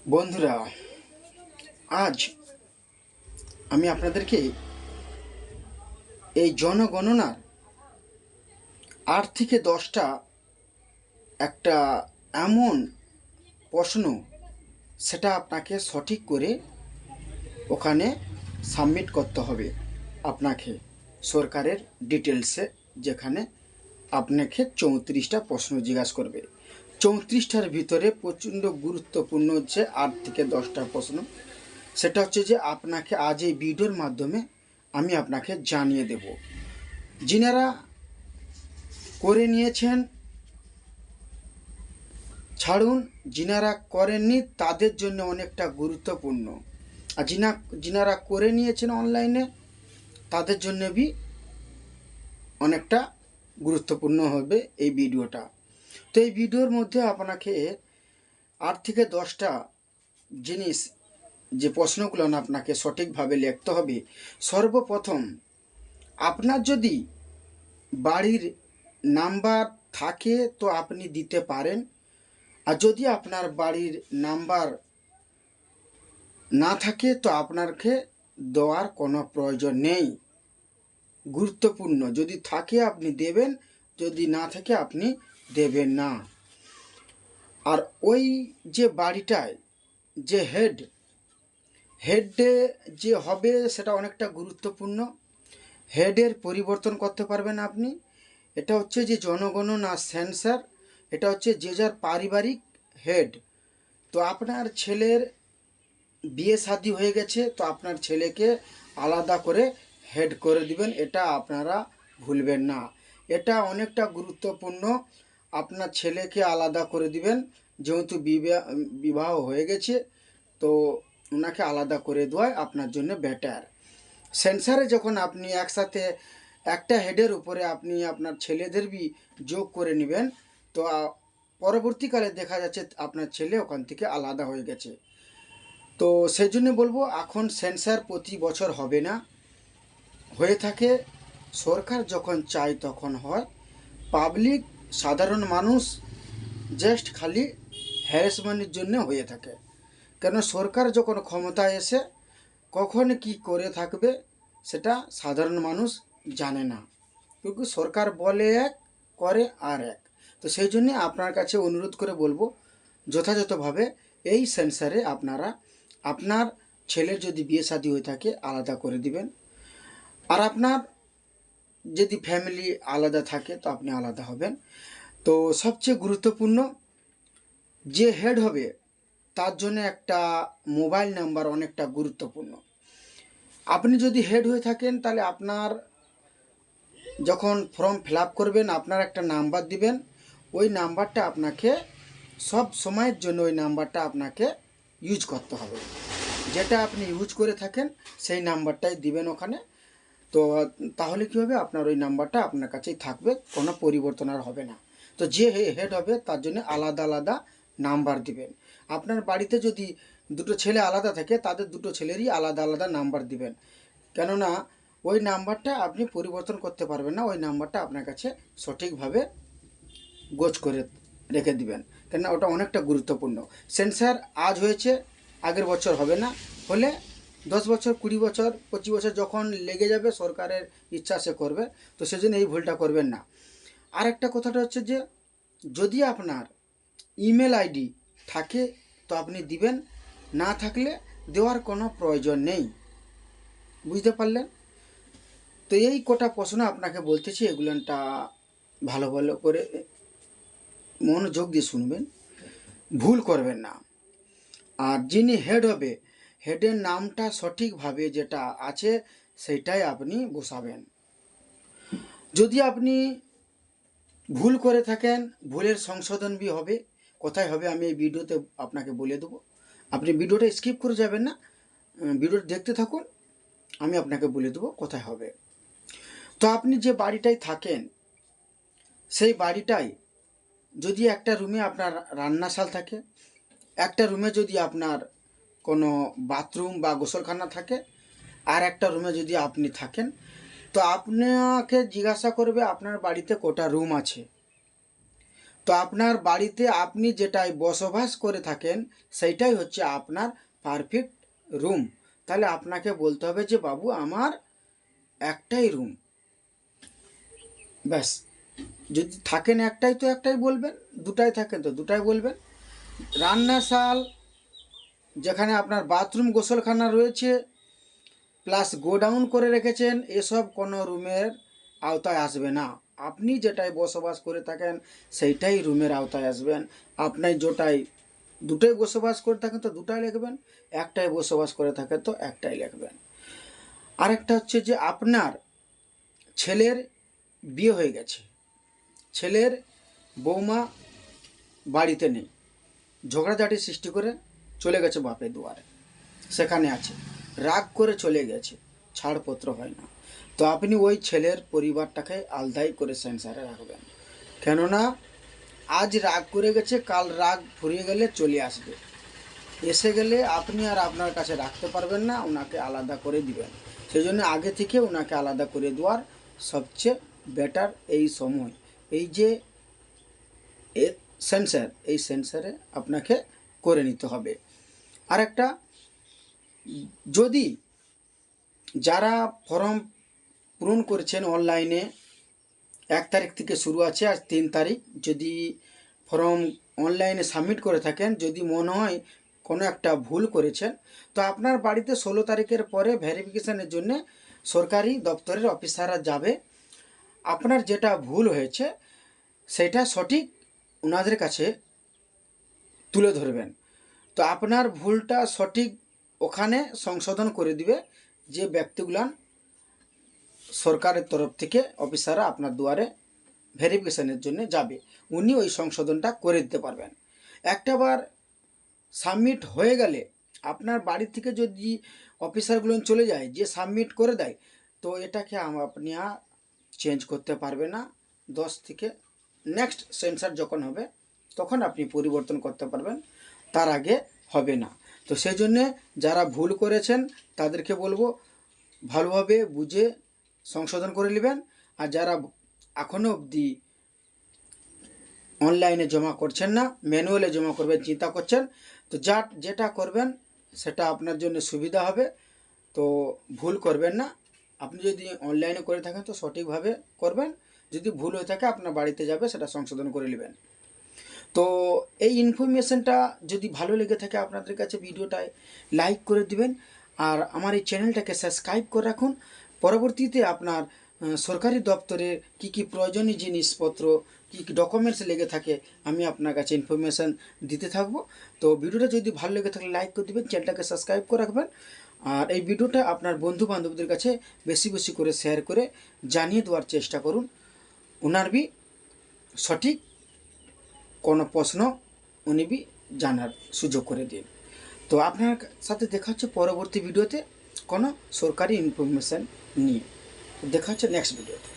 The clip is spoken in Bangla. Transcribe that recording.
বন্ধুরা, আজ আমি আপনাদেরকে এই জনগণনার ৮ থেকে ১০টা একটা এমন প্রশ্ন, সেটা আপনাকে সঠিক করে ওখানে সাবমিট করতে হবে আপনাকে সরকারের ডিটেলসে, যেখানে আপনাকে ৩৪টা প্রশ্ন জিজ্ঞাসা করবে। ৩৪টার ভিতরে প্রচণ্ড গুরুত্বপূর্ণ হচ্ছে ৮ থেকে ১০টা প্রশ্ন। সেটা হচ্ছে যে আপনাকে আজ এই ভিডিওর মাধ্যমে আমি আপনাকে জানিয়ে দেব। যিনারা করে নিয়েছেন ছাড়ুন, যিনারা করেননি তাদের জন্য অনেকটা গুরুত্বপূর্ণ, আর যিনারা করে নিয়েছেন অনলাইনে তাদের জন্য भी অনেকটা গুরুত্বপূর্ণ হবে এই ভিডিওটা। তো এই ভিডিওর মধ্যে আপনাকে ৮ থেকে ১০টা জিনিস, যে প্রশ্নগুলো আপনাকে সঠিকভাবে লিখতে হবে। সর্বপ্রথম, আপনার যদি বাড়ির নাম্বার থাকে তো আপনি দিতে পারেন, আর যদি আপনার বাড়ির নাম্বার না থাকে তো আপনাকে দেওয়ার কোনো প্রয়োজন নেই। গুরুত্বপূর্ণ, যদি থাকে আপনি দেবেন, যদি না থাকে আপনি দেবেন না। আর ওই যে বাড়িটায় যে হেডে যে হবে সেটা অনেকটা গুরুত্বপূর্ণ। হেডের পরিবর্তন করতে পারবেন আপনি। এটা হচ্ছে যে জনগণনা সেন্সার, এটা হচ্ছে যে যার পারিবারিক হেড। তো আপনার ছেলের বিয়ে শাদী হয়ে গেছে তো আপনার ছেলেকে আলাদা করে হেড করে দিবেন, এটা আপনারা ভুলবেন না। এটা অনেকটা গুরুত্বপূর্ণ। আপনার ছেলেকে আলাদা করে দিবেন, যেহেতু বিবাহ হয়ে গেছে তো ওনাকে আলাদা করে দেওয়াই আপনার জন্য বেটার। সেন্সারে যখন আপনি একসাথে একটা হেডের উপরে আপনি আপনার ছেলেদের যোগ করে নেবেন, তো পরবর্তীকালে দেখা যাচ্ছে আপনার ছেলে ওখান থেকে আলাদা হয়ে গেছে। তো সেই জন্য বলবো, এখন সেন্সার প্রতি বছর হবে না, হয়ে থাকে সরকার যখন চায় তখন হয়। পাবলিক, সাধারণ মানুষ জাস্ট খালি হ্যারাসমেন্টের জন্য হয়ে থাকে। কেন, সরকার যখন ক্ষমতায় এসে কখন কি করে থাকবে সেটা সাধারণ মানুষ জানে না, কিন্তু সরকার বলে এক, করে আর এক। তো সেই জন্যে আপনার কাছে অনুরোধ করে বলবো, যথাযথভাবে এই সেন্সারে আপনারা আপনার ছেলের যদি বিয়ে শাদী হয়ে থাকে আলাদা করে দিবেন, আর আপনার যদি ফ্যামিলি আলাদা থাকে তো আপনি আলাদা হবেন। তো সবচেয়ে গুরুত্বপূর্ণ, যে হেড হবে তার জন্য একটা মোবাইল নাম্বার অনেকটা গুরুত্বপূর্ণ। আপনি যদি হেড হয়ে থাকেন তাহলে আপনার যখন ফর্ম ফিল আপ করবেন আপনার একটা নাম্বার দিবেন, ওই নাম্বারটা আপনাকে সব সময়ের জন্য ওই নাম্বারটা আপনাকে ইউজ করতে হবে। যেটা আপনি ইউজ করে থাকেন সেই নাম্বারটাই দিবেন ওখানে। তো তাহলে কী হবে, আপনার ওই নাম্বারটা আপনার কাছেই থাকবে, কোনো পরিবর্তন আর হবে না। তো যে হেড হবে তার জন্য আলাদা আলাদা নাম্বার দিবেন। আপনার বাড়িতে যদি দুটো ছেলে আলাদা থাকে তাদের দুটো ছেলেরই আলাদা আলাদা নাম্বার দিবেন, কেননা ওই নাম্বারটা আপনি পরিবর্তন করতে পারবেন না, ওই নাম্বারটা আপনার কাছে সঠিকভাবে গোছ করে রেখে দিবেন, কেননা ওটা অনেকটা গুরুত্বপূর্ণ। সেন্সার আজ হয়েছে, আগের বছর হবে না, হলে 10 বছর, 20 বছর, 25 বছর যখন লেগে যাবে, সরকারের ইচ্ছা সে করবে। তো সেজন্য এই ভুলটা করবেন না। আর একটা কথাটা হচ্ছে যে যদি আপনার ইমেল আইডি থাকে তো আপনি দিবেন, না থাকলে দেওয়ার কোনো প্রয়োজন নেই। বুঝতে পারলেন? তো এই কটা প্রশ্ন আপনাকে বলতেছি, এগুলোটা ভালো ভালো করে মনোযোগ দিয়ে শুনবেন, ভুল করবেন না। আর যিনি হেড হবে, হেডের নামটা সঠিকভাবে যেটা আছে সেটাই আপনি বসাবেন। যদি আপনি ভুল করে থাকেন, ভুলের সংশোধন হবে। কোথায় হবে আমি এই ভিডিওতে আপনাকে বলে দেবো। আপনি ভিডিওটা স্কিপ করে যাবেন না, ভিডিওটা দেখতে থাকুন, আমি আপনাকে বলে দেবো কোথায় হবে। তো আপনি যে বাড়িটায় থাকেন সেই বাড়িটায় যদি একটা রুমে আপনার রান্নাশাল থাকে, একটা রুমে যদি আপনার কোনো বাথরুম বা গোসলখানা থাকে, আর একটা রুমে যদি আপনি থাকেন, তো আপনাকে জিজ্ঞাসা করবে আপনার বাড়িতে কটা রুম আছে। তো আপনার বাড়িতে আপনি যেটাই বসবাস করে থাকেন সেইটাই হচ্ছে আপনার পারফেক্ট রুম। তাহলে আপনাকে বলতে হবে যে বাবু আমার একটাই রুম, ব্যাস। যদি থাকেন একটাই তো একটাই বলবেন, দুটাই থাকেন তো দুটাই বলবেন। রান্নাশাল, যেখানে আপনার বাথরুম গোসলখানা রয়েছে প্লাস গোডাউন করে রেখেছেন, এসব কোনো রুমের আওতায় আসবে না। আপনি যেটাই বসবাস করে থাকেন সেইটাই রুমের আওতায় আসবেন। আপনি যেটাই দুটোই বসবাস করে থাকেন তো দুটাই লিখবেন, একটাই বসবাস করে থাকেন তো একটাই লিখবেন। আরেকটা হচ্ছে যে আপনার ছেলের বিয়ে হয়ে গেছে, ছেলের বৌমা বাড়িতে নেই, ঝগড়াঝাটি সৃষ্টি করে চলে গেছে বাপের দুয়ারে, সেখানে আছে, রাগ করে চলে গেছে, ছাড়পত্র হয় না, তো আপনি ওই ছেলের পরিবারটাকে আলাদাই করে সেন্সারে রাখবেন। কেননা আজ রাগ করে গেছে, কাল রাগ ফুরিয়ে গেলে চলে আসবে, এসে গেলে আপনি আর আপনার কাছে রাখতে পারবেন না, ওনাকে আলাদা করে দিবেন। সেই জন্য আগে থেকে ওনাকে আলাদা করে দেওয়ার সবচেয়ে বেটার এই সময়, এই যে সেন্সার, এই সেন্সারে আপনাকে করে নিতে হবে। আর একটা, যদি যারা ফর্ম পূরণ করেছেন অনলাইনে, 1 তারিখ থেকে শুরু আছে, আজ 3 তারিখ, যদি ফর্ম অনলাইনে সাবমিট করে থাকেন, যদি মনে হয় কোনো একটা ভুল করেছেন, তো আপনার বাড়িতে 16 তারিখের পরে ভেরিফিকেশানের জন্য সরকারি দপ্তরের অফিসাররা যাবে, আপনার যেটা ভুল হয়েছে সেটা সঠিক ওনাদের কাছে তুলে ধরবেন। তো আপনার ভুলটা সঠিক ওখানে সংশোধন করে দিবে, যে ব্যক্তিগুলান সরকারের তরফ থেকে অফিসাররা আপনার দুয়ারে ভেরিফিকেশানের জন্য যাবে, উনি ওই সংশোধনটা করে দিতে পারবেন। একটাবার সাবমিট হয়ে গেলে আপনার বাড়ি থেকে যদি অফিসারগুলো চলে যায়, যে সাবমিট করে দেয়, তো এটাকে আপনি আর চেঞ্জ করতে পারবে না। 10 থেকে নেক্সট সেন্সার যখন হবে তখন আপনি পরিবর্তন করতে পারবেন, তার আগে হবে না। তো সেই জন্যে যারা ভুল করেছেন তাদেরকে বলবো ভালোভাবে বুঝে সংশোধন করে নেবেন। আর যারা এখনও অবধি অনলাইনে জমা করছেন না, ম্যানুয়ালে জমা করবেন চিন্তা করছেন, তো যেটা করবেন সেটা আপনার জন্য সুবিধা হবে। তো ভুল করবেন না, আপনি যদি অনলাইনে করে থাকেন তো সঠিকভাবে করবেন, যদি ভুল হয়ে থাকে আপনার বাড়িতে যাবে, সেটা সংশোধন করে নেবেন। তো এই ইনফরমেশনটা যদি ভালো লেগে থাকে আপনাদের কাছে, ভিডিওটায় লাইক করে দিবেন, আর আমার এই চ্যানেলটাকে সাবস্ক্রাইব করে রাখুন। পরবর্তীতে আপনার সরকারি দপ্তরে কি কি প্রয়োজনীয় জিনিসপত্র, কী কী ডকুমেন্টস লেগে থাকে, আমি আপনার কাছে ইনফরমেশান দিতে থাকবো। তো ভিডিওটা যদি ভালো লেগে থাকলে লাইক করে দেবেন, চ্যানেলটাকে সাবস্ক্রাইব করে রাখবেন, আর এই ভিডিওটা আপনার বন্ধু বান্ধবদের কাছে বেশি বেশি করে শেয়ার করে জানিয়ে দেওয়ার চেষ্টা করুন, ওনার বি সঠিক কোনো প্রশ্ন উনি বি জানার সুযোগ করে দিন। তো আপনার সাথে দেখা হচ্ছে পরবর্তী ভিডিওতে কোনো সরকারি ইনফরমেশান নিয়ে। দেখা হচ্ছে নেক্সট ভিডিওতে।